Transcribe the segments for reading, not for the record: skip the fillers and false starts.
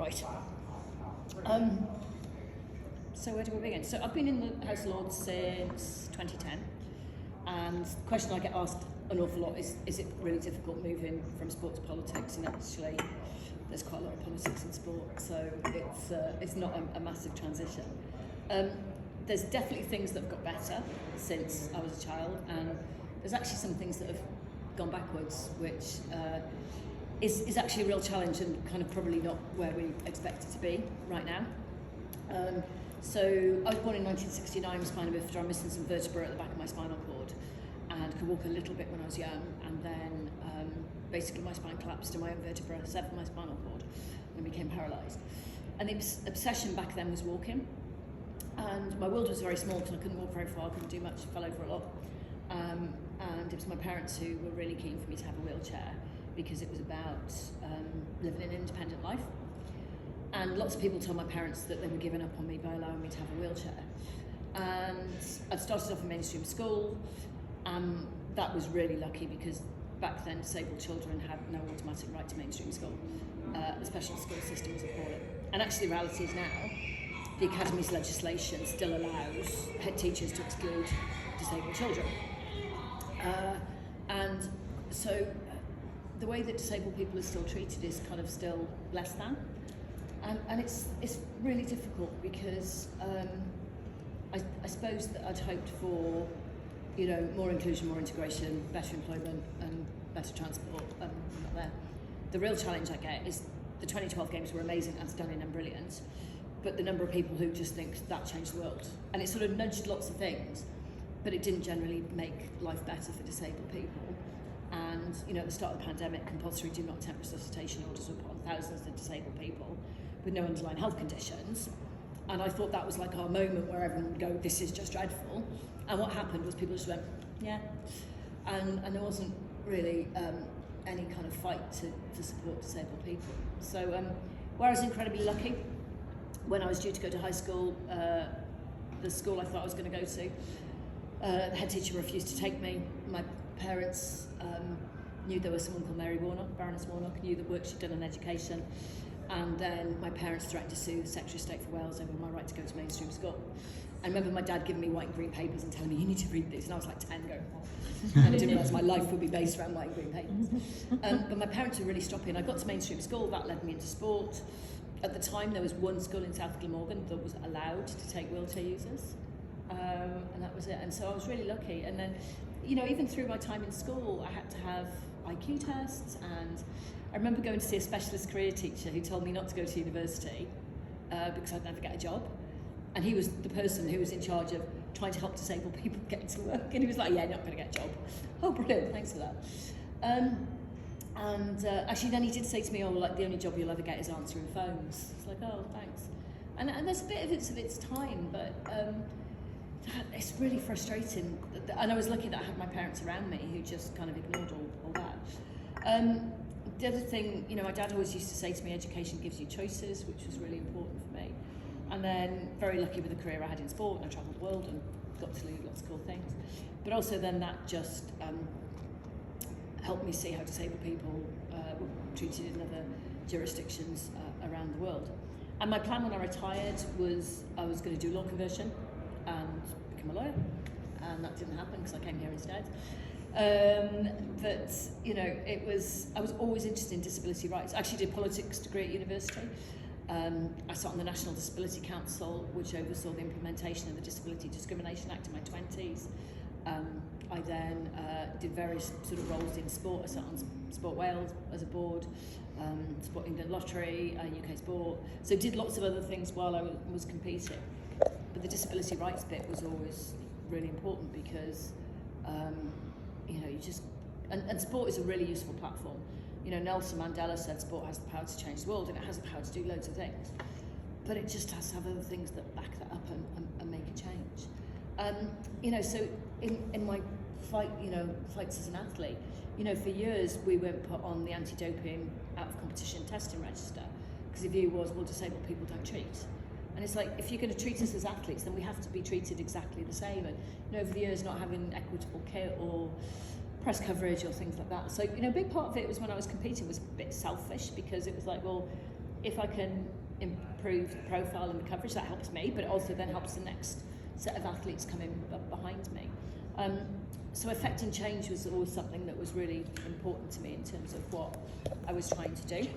Right. So where do we begin? So I've been in the House of Lords since 2010, and the question I get asked an awful lot is it really difficult moving from sport to politics? And actually, there's quite a lot of politics in sport, so it's not a massive transition. There's definitely things that have got better since I was a child, and there's actually some things that have gone backwards, which is actually a real challenge and kind of probably not where we expect it to be right now. So I was born in 1969 with spina bifida. I'm missing some vertebrae at the back of my spinal cord and could walk a little bit when I was young, and then basically my spine collapsed and my own vertebra severed my spinal cord and became paralysed. And the obsession back then was walking, and my world was very small, so I couldn't walk very far, couldn't do much, fell over a lot. And it was my parents who were really keen for me to have a wheelchair because it was about living an independent life. And lots of people told my parents that they were giving up on me by allowing me to have a wheelchair. And I'd started off in mainstream school, and that was really lucky because back then disabled children had no automatic right to mainstream school. The special school system was appalling. And actually the reality is now, the Academy's legislation still allows head teachers to exclude disabled children. And so the way that disabled people are still treated is kind of still less than. And it's really difficult because I suppose that I'd hoped for, you know, more inclusion, more integration, better employment and better transport, not there. The real challenge I get is the 2012 games were amazing and stunning and brilliant, but the number of people who just think that changed the world. And it sort of nudged lots of things, but it didn't generally make life better for disabled people. And, you know, at the start of the pandemic, compulsory do not attempt resuscitation orders were put on thousands of disabled people with no underlying health conditions. And I thought that was like our moment where everyone would go, this is just dreadful. And what happened was people just went, yeah. And there wasn't really any kind of fight to support disabled people. So where I was incredibly lucky, when I was due to go to high school, the school I thought I was going to go to, the head teacher refused to take me. My parents knew there was someone called Marion Warnock, Baroness Warnock, knew the work she'd done on education. And then my parents threatened to sue the Secretary of State for Wales over my right to go to mainstream school. I remember my dad giving me white and green papers and telling me, you need to read these. And I was like 10 going, oh. And I didn't realise my life would be based around white and green papers. But my parents were really stopping. I got to mainstream school, that led me into sport. At the time, there was one school in South Glamorgan that was allowed to take wheelchair users. And that was it. And so I was really lucky. And then, you know, even through my time in school, I had to have IQ tests, and I remember going to see a specialist career teacher who told me not to go to university because I'd never get a job. And he was the person who was in charge of trying to help disabled people get into work. And he was like, yeah, you're not going to get a job. Oh, brilliant, thanks for that. Actually then he did say to me, oh, well, like the only job you'll ever get is answering phones. It's like, oh, thanks. And there's a bit of its time, but it's really frustrating. And I was lucky that I had my parents around me who just kind of ignored all that. The other thing, you know, my dad always used to say to me, education gives you choices, which was really important for me. And then very lucky with the career I had in sport, and I travelled the world and got to do lots of cool things. But also then that just helped me see how disabled people were treated in other jurisdictions around the world. And my plan when I retired was I was going to do law conversion and become a lawyer, and that didn't happen because I came here instead. But you know, I was always interested in disability rights. I actually did a politics degree at university. I sat on the National Disability Council, which oversaw the implementation of the Disability Discrimination Act in my 20s. I then did various sort of roles in sport. I sat on Sport Wales as a board, Sport England Lottery, UK Sport. So did lots of other things while I was competing. But the disability rights bit was always really important because you know, you just, and sport is a really useful platform. You know, Nelson Mandela said sport has the power to change the world, and it has the power to do loads of things. But it just has to have other things that back that up and make a change. You know, so in my fights as an athlete, you know, for years we weren't put on the anti-doping out of competition testing register because the view was, well, disabled people don't treat. And it's like, if you're going to treat us as athletes, then we have to be treated exactly the same. And you know, over the years, not having equitable kit or press coverage or things like that. So, you know, a big part of it was when I was competing was a bit selfish because it was like, well, if I can improve the profile and the coverage, that helps me, but it also then helps the next set of athletes coming behind me. So affecting change was always something that was really important to me in terms of what I was trying to do.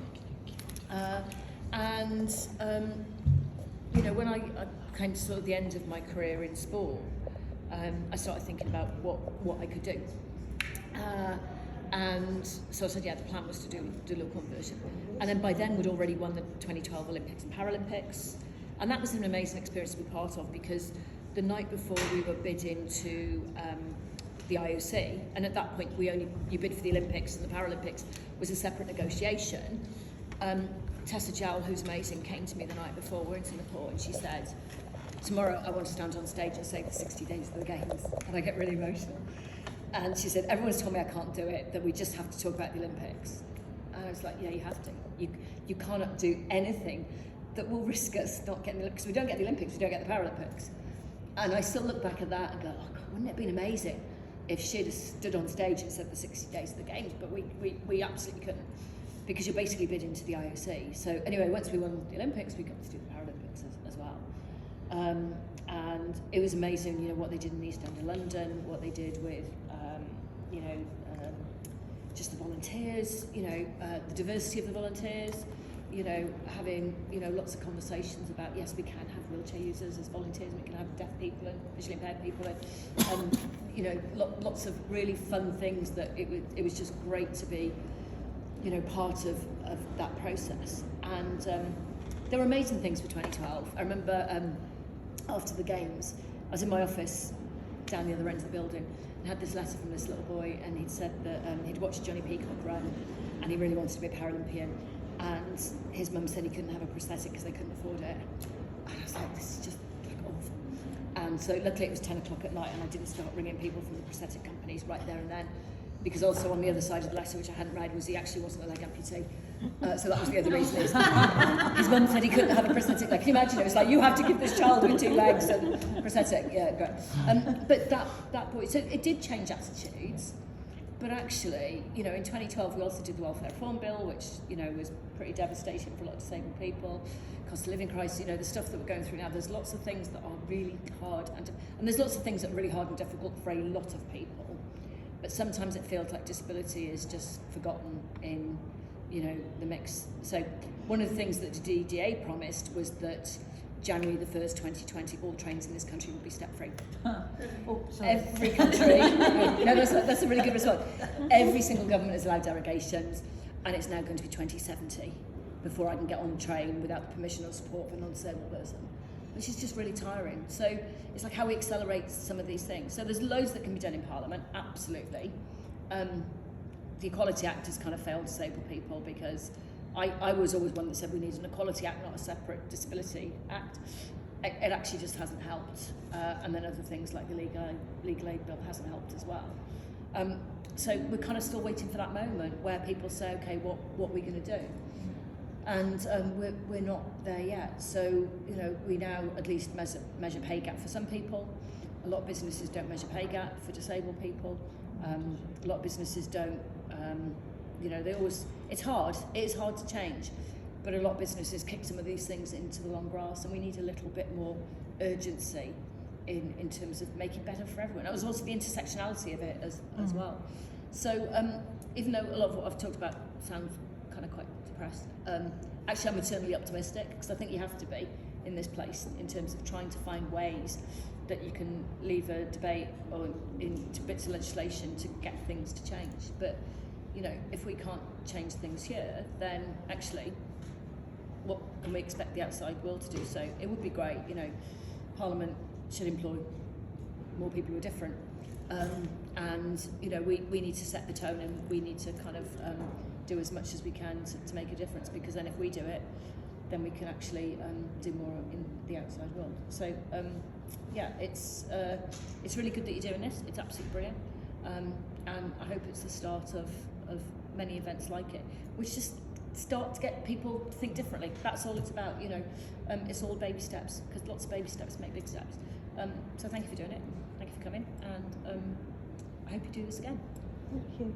You know, when I came to sort of the end of my career in sport, I started thinking about what I could do. And so I said, yeah, the plan was to do a little conversion. And then by then we'd already won the 2012 Olympics and Paralympics. And that was an amazing experience to be part of, because the night before we were bidding to the IOC, and at that point you bid for the Olympics, and the Paralympics was a separate negotiation. Tessa Jowell, who's amazing, came to me the night before, we're in Singapore, and she said, tomorrow I want to stand on stage and say the 60 days of the games. And I get really emotional. And she said, everyone's told me I can't do it, that we just have to talk about the Olympics. And I was like, yeah, you have to. You cannot do anything that will risk us not getting the Olympics. If we don't get the Olympics, we don't get the Paralympics. And I still look back at that and go, oh God, wouldn't it have been amazing if she'd have stood on stage and said the 60 days of the games? But we absolutely couldn't, because you're basically bidding to the IOC. So anyway, once we won the Olympics, we got to do the Paralympics as well. And it was amazing, you know, what they did in the East End of London, what they did with, you know, just the volunteers, you know, the diversity of the volunteers, you know, having, you know, lots of conversations about, yes, we can have wheelchair users as volunteers, we can have deaf people and visually impaired people, and you know, lots of really fun things that it was just great to be, you know, part of that process. And there were amazing things for 2012. I remember after the games, I was in my office down the other end of the building and had this letter from this little boy, and he'd said that he'd watched Johnny Peacock run and he really wanted to be a Paralympian, and his mum said he couldn't have a prosthetic because they couldn't afford it. And I was like, this is just like awful. And so luckily it was 10 o'clock at night and I didn't start ringing people from the prosthetic companies right there and then, because also on the other side of the letter, which I hadn't read, was he actually wasn't a leg amputee. So that was the other reason. His mum said he couldn't have a prosthetic leg. Can you imagine? It was like, you have to give this child with 2 legs and prosthetic. Yeah, great. But that boy, so it did change attitudes. But actually, you know, in 2012 we also did the Welfare Reform Bill, which, you know, was pretty devastating for a lot of disabled people. Cost of living crisis, you know, the stuff that we're going through now, there's lots of things that are really hard, and there's lots of things that are really hard and difficult for a lot of people. But sometimes it feels like disability is just forgotten in, you know, the mix. So one of the things that the DDA promised was that January the 1st, 2020, all trains in this country will be step-free. Oh, every country, no, that's a really good response. Every single government has allowed derogations, and it's now going to be 2070 before I can get on the train without the permission or support of a non-disabled person, which is just really tiring. So it's like how we accelerate some of these things. So there's loads that can be done in Parliament, absolutely. The Equality Act has kind of failed disabled people, because I was always one that said we need an Equality Act, not a separate Disability Act. It actually just hasn't helped. And then other things like the Legal Aid Bill hasn't helped as well. So we're kind of still waiting for that moment where people say, okay, what are we going to do? And we're not there yet. So, you know, we now at least measure pay gap for some people. A lot of businesses don't measure pay gap for disabled people. A lot of businesses don't, you know, it's hard. It is hard to change. But a lot of businesses kick some of these things into the long grass, and we need a little bit more urgency in terms of making it better for everyone. That was also the intersectionality of it as well. So even though a lot of what I've talked about sounds kind of quite depressed, actually I'm eternally optimistic, because I think you have to be in this place in terms of trying to find ways that you can leave a debate or into bits of legislation to get things to change. But, you know, if we can't change things here, then actually what can we expect the outside world to do? So it would be great, you know, Parliament should employ more people who are different. And, you know, we need to set the tone, and we need to kind of do as much as we can to make a difference, because then if we do it, then we can actually do more in the outside world. So, yeah, it's really good that you're doing this. It's absolutely brilliant. And I hope it's the start of many events like it, which just start to get people to think differently. That's all it's about, you know. It's all baby steps, because lots of baby steps make big steps. So thank you for doing it. Thank you for coming, and I hope you do this again. Thank you.